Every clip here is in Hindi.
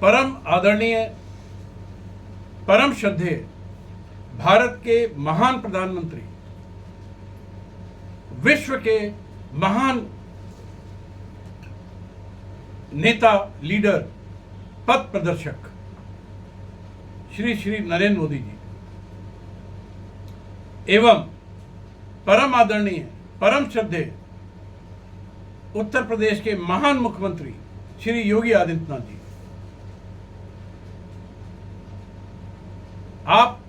परम आदरणीय, परम श्रद्धेय भारत के महान प्रधानमंत्री, विश्व के महान नेता, लीडर, पथ प्रदर्शक श्री नरेंद्र मोदी जी एवं परम आदरणीय, परम श्रद्धेय उत्तर प्रदेश के महान मुख्यमंत्री श्री योगी आदित्यनाथ जी, आप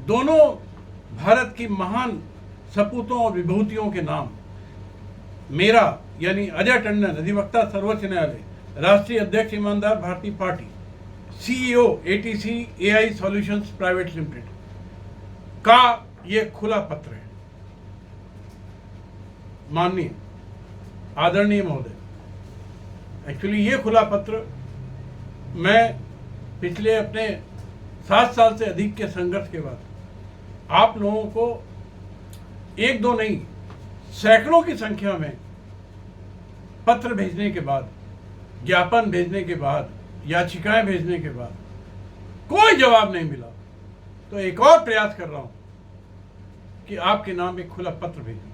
दोनों भारत की महान सपूतों और विभूतियों के नाम मेरा यानी अजय टंडन, अधिवक्ता सर्वोच्च न्यायालय, राष्ट्रीय अध्यक्ष Imandar Bharatiya party, CEO ATC AI solutions private limited का ये खुला पत्र है। माननीय आदरणीय महोदय, एक्चुअली ये खुला पत्र मैं पिछले अपने 7 साल से अधिक के संघर्ष के बाद आप लोगों को एक दो नहीं, सैकड़ों की संख्या में पत्र भेजने के बाद, ज्ञापन भेजने के बाद, याचिकाएं भेजने के बाद कोई जवाब नहीं मिला, तो एक और प्रयास कर रहा हूं कि आपके नाम एक खुला पत्र भेजूं।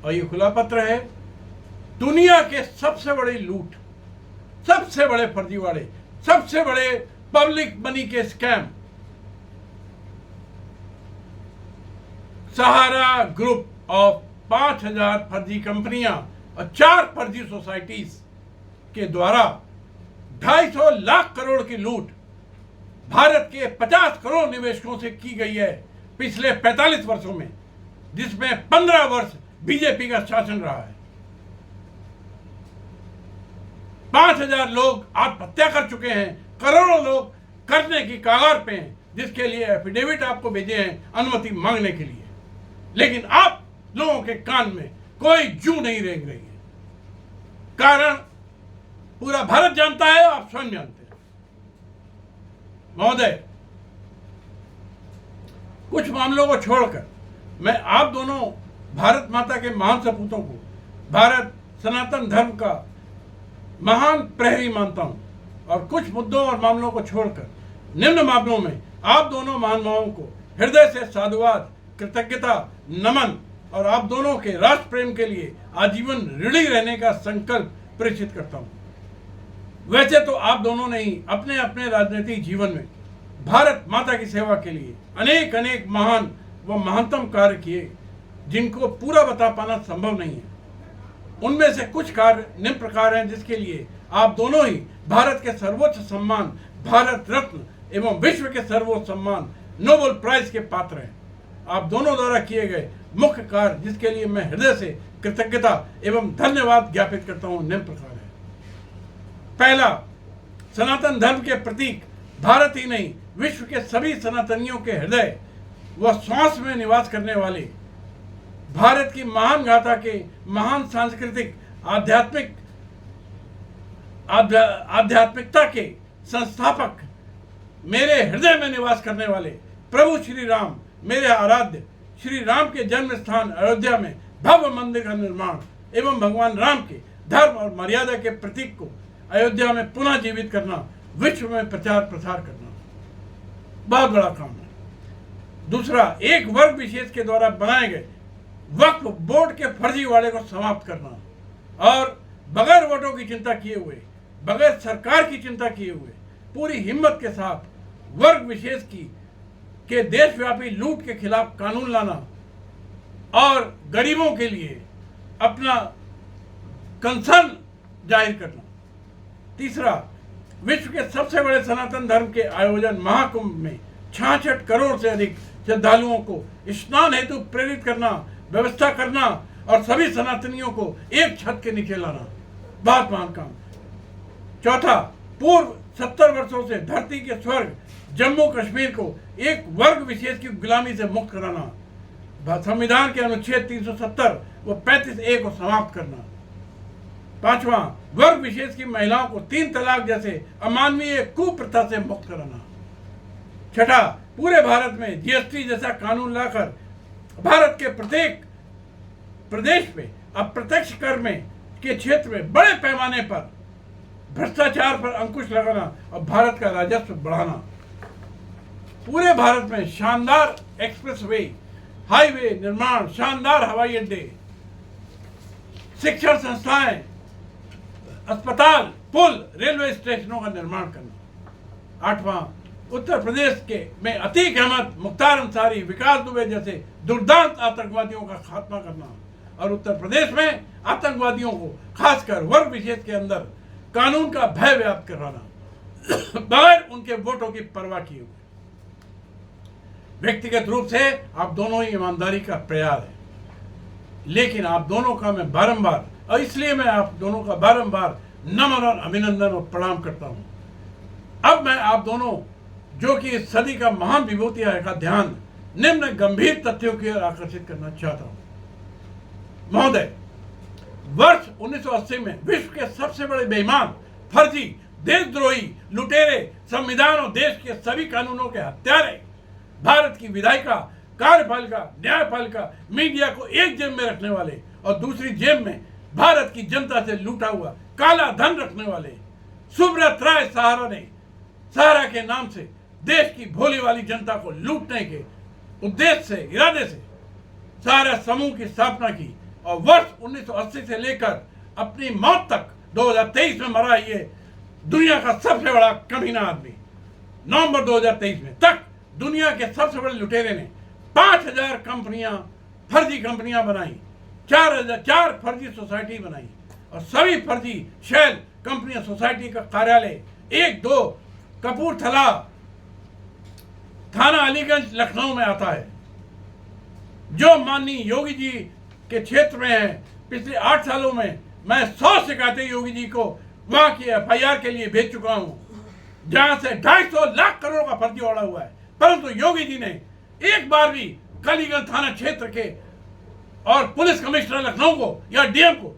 और ये खुला पत्र है दुनिया के सबसे बड़े लूट, सबसे बड़े फर्जीवाड़े, सबसे बड़े पब्लिक मनी के स्कैम, सहारा ग्रुप ऑफ 5000 फर्जी कंपनियां और 4 फर्जी सोसाइटीज के द्वारा 250 लाख करोड़ की लूट भारत के 50 करोड़ निवेशकों से की गई है पिछले 45 वर्षों में, जिसमें 15 वर्ष बीजेपी का शासन रहा है। 5000 लोग आत्महत्या कर चुके हैं, करोड़ों लोग करने की कगार पे हैं, जिसके लिए एफिडेविट आपको भेजे हैं अनुमति मांगने के लिए, लेकिन आप लोगों के कान में कोई जू नहीं रेंग रही है। कारण पूरा भारत जानता है, आप स्वयं जानते हैं। महोदय, कुछ मामलों को छोड़कर मैं आप दोनों भारत माता के महान सपूतों को भारत सनातन धर्म का महान प्रहरी मानता हूं, और कुछ मुद्दों और मामलों को छोड़कर निम्न मामलों में आप दोनों महानुभावों को हृदय से साधुवाद, कृतज्ञता, नमन और आप दोनों के राष्ट्र प्रेम के लिए आजीवन ऋणी रहने का संकल्प प्रेषित करता हूं। वैसे तो आप दोनों ने ही अपने अपने राजनीतिक जीवन में भारत माता की सेवा के लिए अनेक अनेक महान व महानतम कार्य किए, जिनको पूरा बता पाना संभव नहीं है। उनमें से कुछ कार्य निम्न प्रकार हैं, जिसके लिए आप दोनों ही भारत के सर्वोच्च सम्मान भारत रत्न एवं विश्व के सर्वोच्च सम्मान नोबेल प्राइज के पात्र हैं। आप दोनों द्वारा किए गए मुख्य कार्य, जिसके लिए मैं हृदय से कृतज्ञता एवं धन्यवाद ज्ञापित करता हूं, निम्न प्रकार है। पहला, सनातन धर्म के प्रतीक भारत ही नहीं विश्व के सभी सनातनियों के हृदय व श्वास में निवास करने वाले भारत की महान गाथा के महान सांस्कृतिक आध्यात्मिकता के संस्थापक, मेरे हृदय में निवास करने वाले प्रभु श्री राम, मेरे आराध्य श्री राम के जन्म स्थान अयोध्या में भव्य मंदिर का निर्माण एवं भगवान राम के धर्म और मर्यादा के प्रतीक को अयोध्या में पुनः जीवित करना, विश्व में प्रचार प्रसार करना बहुत बड़ा काम है। दूसरा, एक वर्ग विशेष के द्वारा बनाए गए वक्फ बोर्ड के फर्जीवाड़े को समाप्त करना और बगैर वोटों की चिंता किए हुए, बगैर सरकार की चिंता किए हुए पूरी हिम्मत के साथ वर्ग विशेष के देशव्यापी लूट के खिलाफ कानून लाना और गरीबों के लिए अपना कंसर्न जाहिर करना। तीसरा, विश्व के सबसे बड़े सनातन धर्म के आयोजन महाकुंभ में 66 करोड़ से अधिक श्रद्धालुओं को स्नान हेतु प्रेरित करना, व्यवस्था करना और सभी सनातनियों को एक छत के नीचे लाना, बहुत महान काम। चौथा, पूर्व 70 वर्षों से धरती के स्वर्ग जम्मू कश्मीर को एक वर्ग विशेष की गुलामी से मुक्त कराना, संविधान के अनुच्छेद 370 व 35A को समाप्त करना। पांचवा, वर्ग विशेष की महिलाओं को 3 तलाक जैसे अमानवीय कुप्रथा से मुक्त कराना। छठा, पूरे भारत में जीएसटी जैसा कानून लाकर भारत के प्रत्येक प्रदेश में अप्रत्यक्ष कर में के क्षेत्र में बड़े पैमाने पर भ्रष्टाचार पर अंकुश लगाना और भारत का राजस्व बढ़ाना। पूरे भारत में शानदार एक्सप्रेसवे, हाईवे निर्माण, शानदार हवाई अड्डे, शिक्षण संस्थाएं, अस्पताल, पुल, रेलवे स्टेशनों का निर्माण करना। 8वां, उत्तर प्रदेश में अतीक अहमद, मुख्तार अंसारी, विकास दुबे जैसे दुर्दांत आतंकवादियों का खात्मा करना और उत्तर प्रदेश में आतंकवादियों को खासकर वर्ग विशेष के अंदर कानून का भय व्याप्त करवाना बगैर उनके वोटों की परवाह किए हुए। व्यक्तिगत रूप से आप दोनों ही ईमानदारी का प्रयास है, लेकिन आप दोनों का मैं बारंबार, और इसलिए मैं आप दोनों का बारंबार नमन और अभिनंदन और प्रणाम करता हूं। अब मैं आप दोनों, जो कि इस सदी का महान विभूति है, का ध्यान निम्न गंभीर तथ्यों की ओर आकर्षित करना चाहता हूं। महोदय, वर्ष 1980 में विश्व के सबसे बड़े बेईमान, फर्जी, देशद्रोही, लुटेरे, संविधान और देश के सभी कानूनों के हत्यारे, भारत की विधायिका, कार्यपालिका, न्यायपालिका, मीडिया को एक जेब में रखने वाले और दूसरी जेब में भारत की जनता से लूटा हुआ काला धन रखने वाले सुब्रत राय सहारा ने सहारा के नाम से देश की भोली वाली जनता को लूटने के उद्देश्य से, इरादे से सहारा समूह की स्थापना की और वर्ष 1980 से लेकर अपनी मौत तक 2023 में मरा ये दुनिया का सबसे बड़ा कमीना आदमी, नवंबर 2023 में तक दुनिया के सबसे बड़े लुटेरे ने 5000 कंपनियां, फर्जी कंपनियां बनाई, 4 फर्जी सोसाइटी बनाई और सभी फर्जी शेल कंपनियां सोसाइटी का कार्यालय 1-2 कपूरथला, थाना अलीगंज, लखनऊ में आता है। जो माननीय योगी जी के क्षेत्र में है, पिछले 8 सालों में मैं 100 शिकायतें योगी जी को वहां की FIR के लिए भेज चुका हूं, जहां से 250 लाख करोड़ का फर्जी उड़ा हुआ है, परंतु योगी जी ने एक बार भी कलीगंज थाना क्षेत्र के और पुलिस कमिश्नर लखनऊ को या DM को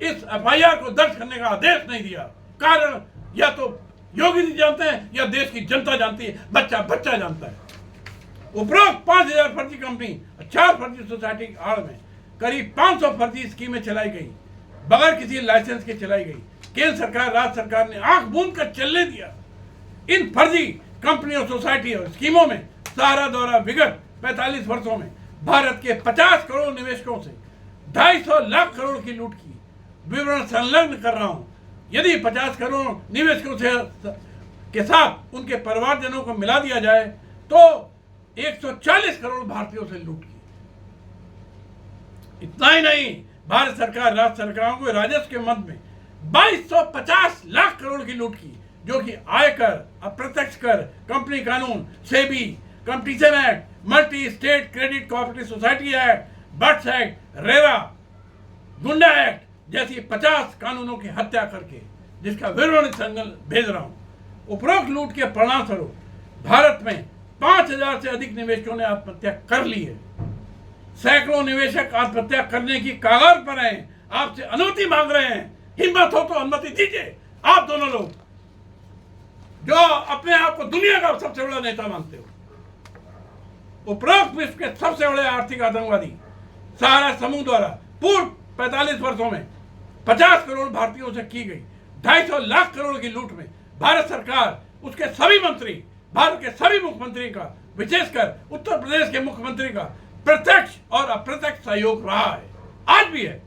इस FIR को दर्ज करने का आदेश नहीं दिया। कारण या तो योगी जी जानते हैं या देश की जनता जानती है, बच्चा जानता है। उपरोक्त 5000 फर्जी कंपनी, 4 फर्जी सोसाइटी की आड़ में करीब 500 फर्जी स्कीमें चलाई गई, बगैर किसी लाइसेंस के चलाई गई। केंद्र सरकार, राज्य सरकार ने आंख मूंद कर चलने दिया। इन फर्जी कंपनियों, सोसाइटी और स्कीमों में सहारा द्वारा विगत 45 वर्षों में भारत के 50 करोड़ निवेशकों से 250 लाख करोड़ की लूट की विवरण संलग्न कर रहा हूं। यदि 50 करोड़ निवेशकों से के साथ उनके परिवारजनों को मिला दिया जाए तो 140 करोड़ भारतीयों से लूट की। इतना ही नहीं, भारत सरकार, राज्य सरकारों को राजस्व के मद में 2250 लाख करोड़ की लूट की, जो कि आयकर, अप्रत्यक्ष कर, कंपनी कानून, SEBI, competition act, multi state credit cooperative society act, BUDS act, RERA, गुंडा एक्ट जैसी 50 कानूनों की हत्या करके, जिसका विवरण संगल भेज रहा हूं। उपरोक्त लूट के परिणाम स्वरूप भारत में 5000 से अधिक निवेशकों ने आत्महत्या कर ली है। सैकड़ों निवेशक आत्महत्या करने की कगार पर हैं, आपसे अनुमति मांग रहे हैं। हिम्मत हो तो अनुमति दीजिए। आप दोनों लोग जो अपने आप को दुनिया का सबसे बड़ा नेता मानते हो, उपरोक्त विश्व के सबसे बड़े आर्थिक आतंकवादी सहारा समूह द्वारा पूर्व 45 वर्षों में 50 करोड़ भारतीयों से की गई 250 लाख करोड़ की लूट में भारत सरकार, उसके सभी मंत्री, भारत के सभी मुख्यमंत्री का, विशेषकर उत्तर प्रदेश के मुख्यमंत्री का प्रत्यक्ष और अप्रत्यक्ष सहयोग रहा है, आज भी है।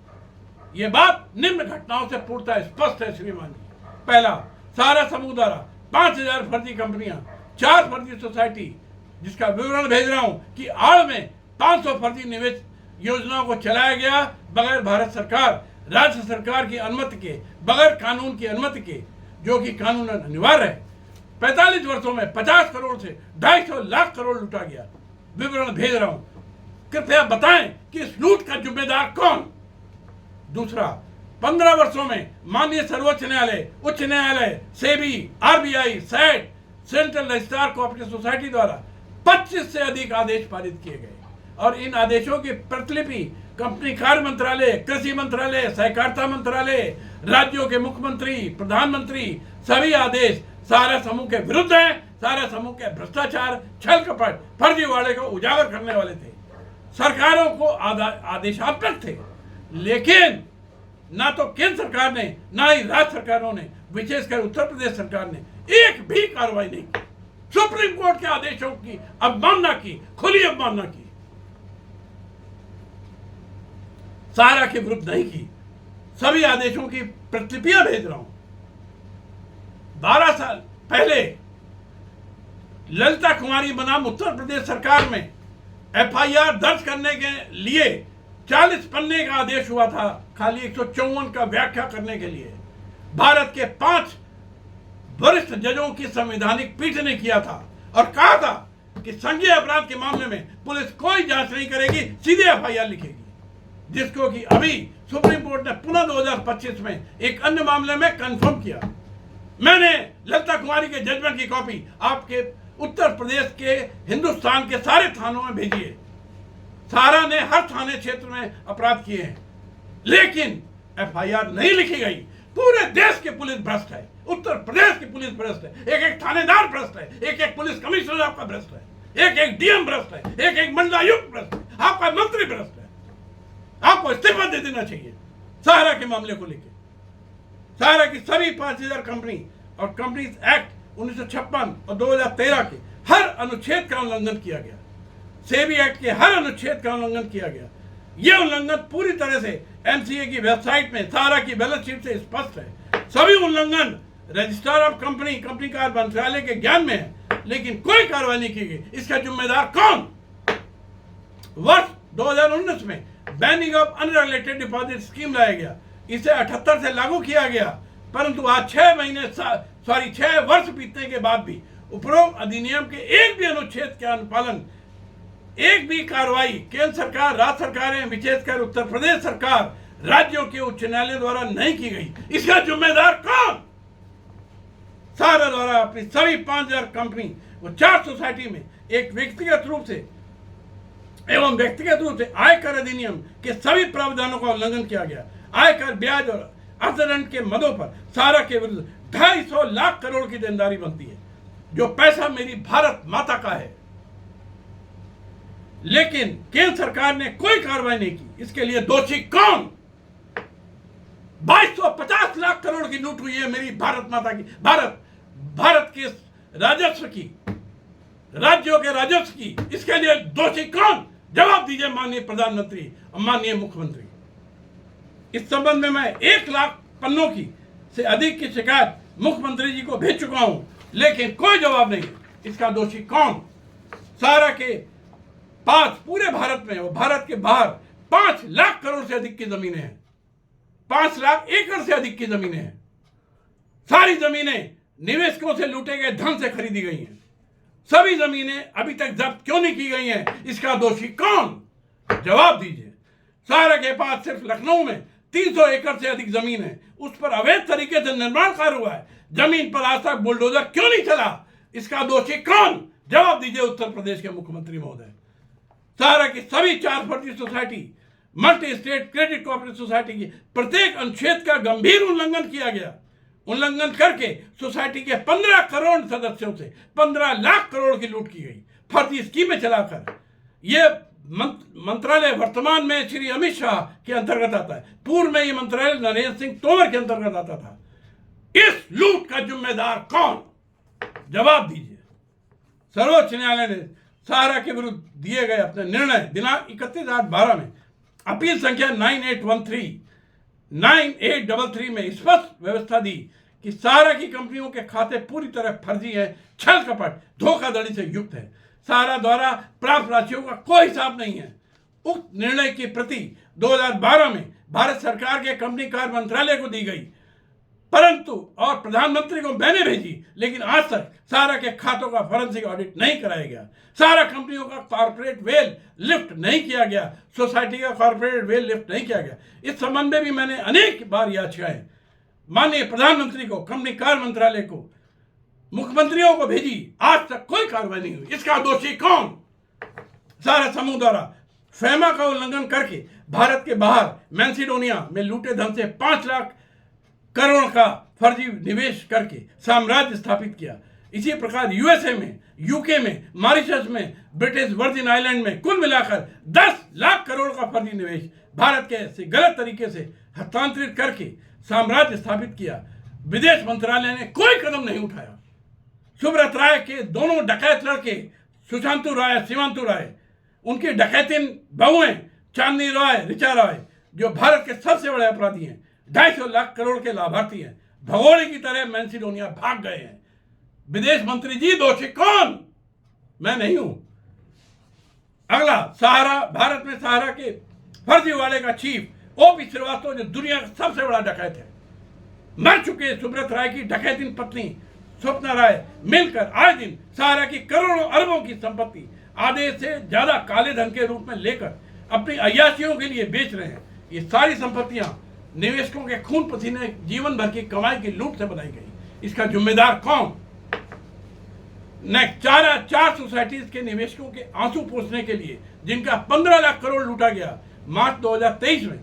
ये बात निम्न घटनाओं से पूर्णतः स्पष्ट है श्रीमान जी। पहला, सहारा समूह द्वारा 5000 फर्जी कंपनियां, 4 फर्जी सोसाइटी, जिसका विवरण भेज रहा हूं कि आड़ में 500 फर्जी निवेश योजनाओं को चलाया गया बगैर भारत सरकार, राज्य सरकार की अनुमति के, बगैर कानून की अनुमति के, जो कि कानून अनिवार्य है। 45 वर्षों में 50 करोड़ से 250 लाख करोड़ लूटा गया। विवरण भेज रहा हूं, कृपया बताएं कि इस लूट का जिम्मेदार कौन। दूसरा, 15 वर्षों में माननीय सर्वोच्च न्यायालय, उच्च न्यायालय, SEBI, RBI, SAT, central registrar cooperative society द्वारा 25 से अधिक आदेश पारित किए गए और इन आदेशों की प्रतिलिपि कंपनी कार्य मंत्रालय, कृषि मंत्रालय, सहकारिता मंत्रालय, राज्यों के मुख्यमंत्री, प्रधानमंत्री, सभी आदेश सहारा समूह के विरुद्ध हैं। सहारा समूह के भ्रष्टाचार, छल कपट, फर्जीवाड़े को उजागर करने वाले थे। सरकारों को आदेशात्मक थे, लेकिन ना तो केंद्र सरकार ने ना ही राज्य सरकारों ने, विशेषकर उत्तर प्रदेश सरकार ने एक भी कार्रवाई नहीं की। सुप्रीम कोर्ट के आदेशों की अवमानना की, खुली अवमानना की, सारा के विरुद्ध नहीं की। सभी आदेशों की प्रतिलिपियां भेज रहा हूं। 12 साल पहले ललिता कुमारी बनाम उत्तर प्रदेश सरकार में एफआईआर दर्ज करने के लिए 40 पन्ने का आदेश हुआ था, खाली 154 का व्याख्या करने के लिए। भारत के 5 वरिष्ठ जजों की संवैधानिक पीठ ने किया था और कहा था कि संज्ञेय अपराध के मामले में पुलिस कोई जांच नहीं करेगी, सीधे एफआईआर लिखेगी, जिसको कि अभी सुप्रीम कोर्ट ने पुनः 2025 में एक अन्य मामले में कंफर्म किया। मैंने ललिता कुमारी के जजमेंट की कॉपी आपके उत्तर प्रदेश के हिंदुस्तान के सारे थानों में भेजी है। सारा ने हर थाने क्षेत्र में अपराध किए हैं, लेकिन एफआईआर नहीं लिखी गई। पूरे देश की पुलिस भ्रष्ट है, उत्तर प्रदेश की पुलिस भ्रष्ट है, एक एक थानेदार भ्रष्ट है, एक एक पुलिस कमिश्नर आपका भ्रष्ट है, एक एक डीएम भ्रष्ट है, एक एक मंडलायुक्त भ्रष्ट है, आपका मंत्री भ्रष्ट है। आपको इस्तीफा दे देना चाहिए सहारा के मामले को लेकर। सहारा की सभी 5000 कंपनी और कंपनीज एक्ट 1956 और 2013 के हर अनुच्छेद का उल्लंघन किया गया। सेबी एक्ट के हर अनुच्छेद का उल्लंघन किया गया। यह उल्लंघन पूरी तरह से एमसीए की वेबसाइट में सहारा की बैलेंस शीट से स्पष्ट है। सभी उल्लंघन रजिस्ट्रार ऑफ कंपनी कार्य मंत्रालय के ज्ञान में है, लेकिन कोई कार्रवाई नहीं की गई। इसका जिम्मेदार कौन? वर्ष 2019 में banning of unrelated deposit scheme लाया गया। इसे 78 से लागू किया गया, परंतु आज 6 वर्ष बीतने के बाद भी उपरोक्त अधिनियम के एक भी अनुच्छेद के अनुपालन, एक भी कार्रवाई केंद्र सरकार, राज्य सरकारें, विशेषकर उत्तर प्रदेश सरकार, राज्यों के उच्च न्यायालय द्वारा नहीं की गई। इसका जिम्मेदार कौन? सहारा द्वारा अपनी सभी 5000 कंपनी और 4 सोसाइटी में एक व्यक्तिगत रूप से आयकर अधिनियम के सभी प्रावधानों का उल्लंघन किया गया। आयकर, ब्याज और अर्थदंड के मदों पर सहारा के विरुद्ध 250 लाख करोड़ की देनदारी बनती है, जो पैसा मेरी भारत माता का है। लेकिन केंद्र सरकार ने कोई कार्रवाई नहीं की। इसके लिए दोषी कौन? 2250 लाख करोड़ की लूट हुई है मेरी भारत माता की, भारत के राजस्व की, राज्यों के राजस्व की। इसके लिए दोषी कौन? जवाब दीजिए माननीय प्रधानमंत्री और माननीय मुख्यमंत्री। इस संबंध में मैं 1 लाख पन्नों की से अधिक की शिकायत मुख्यमंत्री जी को भेज चुका हूं, लेकिन कोई जवाब नहीं। इसका दोषी कौन? सहारा के पास पूरे भारत में और भारत के बाहर 5 लाख करोड़ से अधिक की जमीनें हैं, 5 लाख एकड़ से अधिक की जमीनें हैं। सारी जमीनें निवेशकों से लूटे गए धन से खरीदी गई हैं। सभी जमीनें अभी तक जब्त क्यों नहीं की गई हैं? इसका दोषी कौन? जवाब दीजिए। सहारा के पास सिर्फ लखनऊ में 300 एकड़ से अधिक जमीन है, उस पर अवैध तरीके से निर्माण कार्य हुआ है। जमीन पर आज तक बुलडोजर क्यों नहीं चला? इसका दोषी कौन? जवाब दीजिए उत्तर प्रदेश के मुख्यमंत्री महोदय। सहारा की सभी 4 फर्जी society, multi state credit cooperative society की प्रत्येक अनुच्छेद का गंभीर उल्लंघन किया गया। उल्लंघन करके सोसाइटी के 15 करोड़ सदस्यों से 15 लाख करोड़ की लूट की गई, फर्जी स्कीमें चलाकर। यह मंत्रालय वर्तमान में श्री अमित शाह के अंतर्गत आता है, पूर्व में यह मंत्रालय नरेंद्र सिंह तोमर के अंतर्गत आता था। इस लूट का जिम्मेदार कौन? जवाब दीजिए। सर्वोच्च न्यायालय ने सहारा के विरुद्ध दिए गए अपने निर्णय दिनांक 31/8/12 में अपील संख्या 9833 में स्पष्ट व्यवस्था दी कि सहारा की कंपनियों के खाते पूरी तरह फर्जी है, छल कपट, धोखाधड़ी से युक्त है। सहारा द्वारा प्राप्त राशियों का कोई हिसाब नहीं है। उक्त निर्णय की प्रति 2012 में भारत सरकार के कंपनी कार्य मंत्रालय को दी गई, परंतु और प्रधानमंत्री को मैंने भेजी, लेकिन आज तक सहारा के खातों का फॉरेंसिक ऑडिट नहीं कराया गया। सहारा कंपनियों का कॉर्पोरेट वेल लिफ्ट नहीं किया गया, सोसाइटी का कॉर्पोरेट वेल लिफ्ट नहीं किया गया। इस संबंध में भी मैंने अनेक बार याचिकाएं माननीय प्रधानमंत्री को, कंपनी कार्य मंत्रालय को, मुख्यमंत्रियों को भेजी, आज तक कोई कार्रवाई नहीं हुई। इसका दोषी कौन? सहारा समूह द्वारा फेमा का उल्लंघन करके भारत के बाहर मैसेडोनिया में लूटे धन से 5 लाख करोड़ का फर्जी निवेश करके साम्राज्य स्थापित किया। इसी प्रकार यूएसए में, यूके में, मॉरिशस में, ब्रिटिश वर्जिन आइलैंड में कुल मिलाकर 10 लाख करोड़ का फर्जी निवेश भारत के गलत तरीके से हस्तांतरित करके साम्राज्य स्थापित किया, विदेश मंत्रालय ने कोई कदम नहीं उठाया। सुब्रत राय के दोनों डकैत लड़के सुशांतु राय, सीमांतु राय, उनकी डकैतिन बहुएं चांदनी राय, ऋचा राय, जो भारत के सबसे बड़े अपराधी हैं, 250 लाख करोड़ के लाभार्थी हैं, भगोड़े की तरह मैसिडोनिया भाग गए हैं। विदेश मंत्री जी, दोषी कौन? मैं नहीं हूं। अगला, सहारा, भारत में सहारा के फर्जीवाड़े का चीफ ओपी श्रीवास्तव, जो दुनिया का सबसे बड़ा डकैत है। मर चुके सुब्रत राय की डकैतिन पत्नी स्वप्ना राय मिलकर आए दिन सहारा की करोड़ों अरबों की संपत्ति आधे से ज्यादा काले धन के रूप में लेकर अपनी अय्याशियों के लिए बेच रहे हैं। ये सारी संपत्तियां निवेशकों के खून पसीने, जीवन भर की कमाई की लूट से बनाई गई। इसका जिम्मेदार कौन? चार सोसाइटीज के निवेशकों के आंसू पोंछने के लिए, जिनका 15 लाख करोड़ लूटा गया, मार्च 2023 में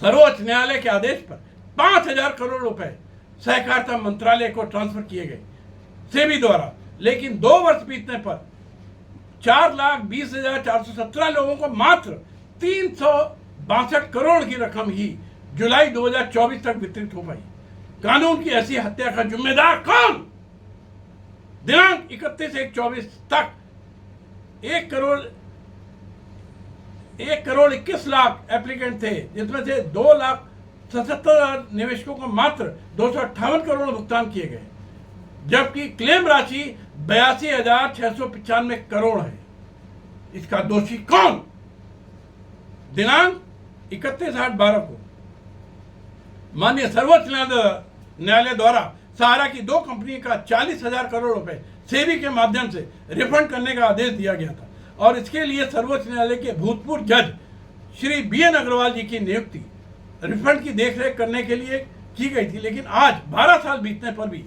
सर्वोच्च न्यायालय के आदेश पर 5,000 करोड़ रुपए सहकारिता मंत्रालय को ट्रांसफर किए गए सेबी द्वारा। लेकिन 2 वर्ष बीतने पर 4,20,417 लोगों को मात्र 362 करोड़ की रकम ही जुलाई 2024 तक वितरित हो पाई। कानून की ऐसी हत्या का जिम्मेदार कौन? दिनांक 31/1/24 तक 1,21,00,000 एप्लीकेंट थे, जिसमें से 2,77,000 निवेशकों को मात्र 258 करोड़ भुगतान किए गए, जबकि क्लेम राशि 82,695 करोड़ है। इसका दोषी कौन? दिनांक 31/8/12 को माननीय सर्वोच्च न्यायालय द्वारा सहारा की 2 कंपनी का 40,000 करोड़ रुपए सेबी के माध्यम से रिफंड करने का आदेश दिया गया था, और इसके लिए सर्वोच्च न्यायालय के भूतपूर्व जज श्री BN अग्रवाल जी की नियुक्ति रिफंड की देखरेख करने के लिए की गई थी। लेकिन आज 12 साल बीतने पर भी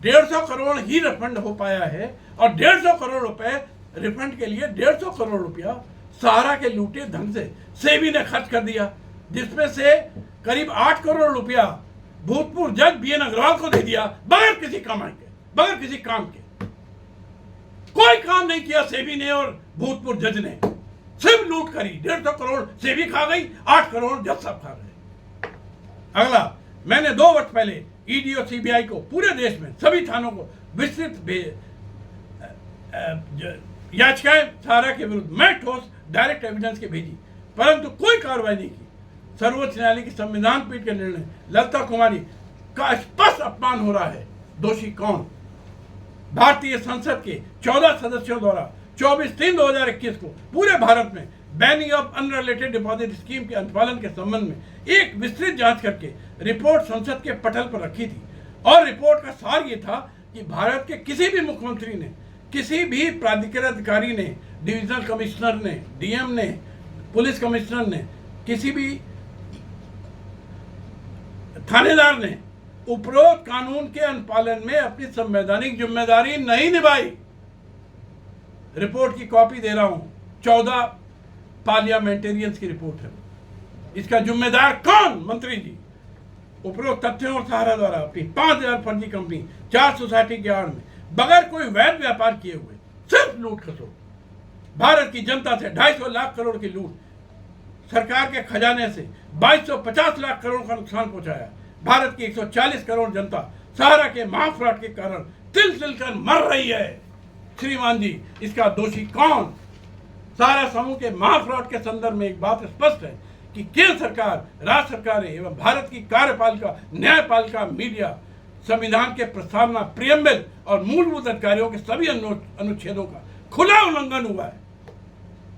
150 करोड़ ही रिफंड हो पाया है, और 150 करोड़ रुपए रिफंड के लिए 150 करोड़ रुपया सहारा के लूटे धन से सेबी ने खर्च कर दिया, जिसमें से करीब 8 करोड़ रुपया भूतपूर्व जज BN अग्रवाल को दे दिया, बगैर किसी कमाई के, बगैर किसी काम के। कोई काम नहीं किया सेबी ने और भूतपूर्व जज ने, सिर्फ लूट करी। 150 करोड़ सेबी खा गई, 8 करोड़ जज साहब खा गए। अगला, मैंने 2 वर्ष पहले ED और CBI को पूरे देश में सभी थानों को विस्तृत याचिकाएं सहारा के विरुद्ध मैं ठोस डायरेक्ट एविडेंस के भेजी, परंतु कोई कार्रवाई नहीं की। सर्वोच्च न्यायालय की संविधान पीठ के निर्णय ललिता कुमारी का स्पष्ट अपमान हो रहा है। दोषी कौन? भारतीय संसद के 14 सदस्यों द्वारा 24/3/2021 को पूरे भारत में banning of unrelated deposit scheme के अनुपालन के संबंध में एक विस्तृत जांच करके रिपोर्ट संसद के पटल पर रखी थी, और रिपोर्ट का सार ये था कि भारत के किसी भी मुख्यमंत्री ने, किसी भी प्राधिकृत अधिकारी ने, डिविजनल कमिश्नर ने, DM ने, पुलिस कमिश्नर ने, किसी भी थानेदार ने उपरोक्त कानून के अनुपालन में अपनी संवैधानिक जिम्मेदारी नहीं निभाई। रिपोर्ट की कॉपी दे रहा हूं, 14 पार्लियामेंटेरियंस की रिपोर्ट है। इसका जिम्मेदार कौन? मंत्री जी। उपरोक्त तथ्यों और सहारा द्वारा अपनी 5,000 फर्जी कंपनी 4 सोसाइटी के आड़ में बगैर कोई वैध व्यापार किए हुए सिर्फ लूट खसोट, भारत की जनता से 250 लाख करोड़ की लूट, सरकार के खजाने से 2,250 लाख करोड़ का नुकसान पहुंचाया। भारत की 140 करोड़ जनता सहारा के महाफ्रॉड के कारण तिल तिल कर मर रही है। श्रीमान जी, इसका दोषी कौन? सहारा समूह के महाफ्रॉड के संदर्भ में एक बात स्पष्ट है कि केंद्र सरकार, राज्य सरकारें एवं भारत की कार्यपालिका, न्यायपालिका, मीडिया, संविधान के प्रस्तावना, प्रियम्बल और मूलभूत अधिकारियों के सभी अनुच्छेदों का खुला उल्लंघन हुआ है।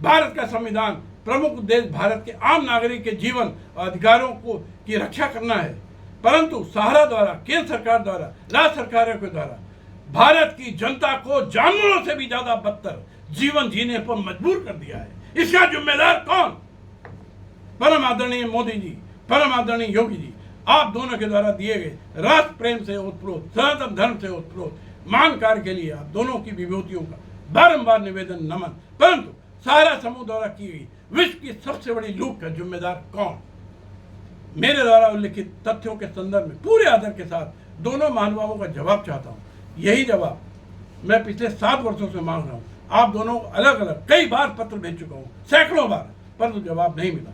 भारत का संविधान प्रमुख उद्देश्य भारत के आम नागरिक के जीवन और अधिकारों की रक्षा करना है, परंतु सहारा द्वारा, केंद्र सरकार द्वारा, राज्य सरकारों के द्वारा भारत की जनता को जानवरों से भी ज्यादा बदतर जीवन जीने पर मजबूर कर दिया है। इसका जिम्मेदार कौन? परम आदरणीय मोदी जी, परम आदरणीय योगी जी, आप दोनों के द्वारा दिए गए राष्ट्र प्रेम से ओतप्रोत, सनातन धर्म से ओतप्रोत मान कार्य के लिए आप दोनों की विभूतियों का बारंबार निवेदन, नमन। परंतु सहारा समूह द्वारा की गई विश्व की सबसे बड़ी लूट का जिम्मेदार कौन? मेरे द्वारा उल्लिखित तथ्यों के संदर्भ में पूरे आदर के साथ दोनों महानुभावों का जवाब चाहता हूं। यही जवाब मैं पिछले 7 वर्षों से मांग रहा हूं। आप दोनों को अलग अलग कई बार पत्र भेज चुका हूं, सैकड़ों बार, परंतु जवाब नहीं मिला।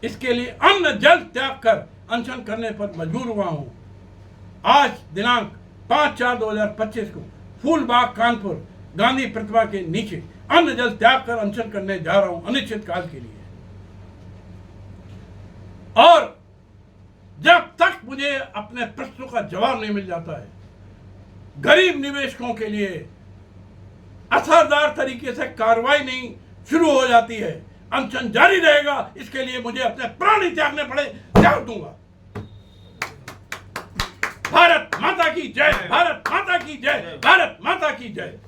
इसके लिए अन्न जल त्याग कर अनशन करने पर मजबूर हुआ हूं। आज दिनांक 5/4/2025 को फूलबाग कानपुर गांधी प्रतिमा के नीचे अन्न जल त्याग कर अनशन करने जा रहा हूं अनिश्चित काल के लिए। और जब तक मुझे अपने प्रश्नों का जवाब नहीं मिल जाता है, गरीब निवेशकों के लिए असरदार तरीके से कार्रवाई नहीं शुरू हो जाती है, अनशन जारी रहेगा। इसके लिए मुझे अपने प्राण ही त्यागने पड़े, त्याग दूंगा। भारत माता की जय, भारत माता की जय, भारत माता की जय।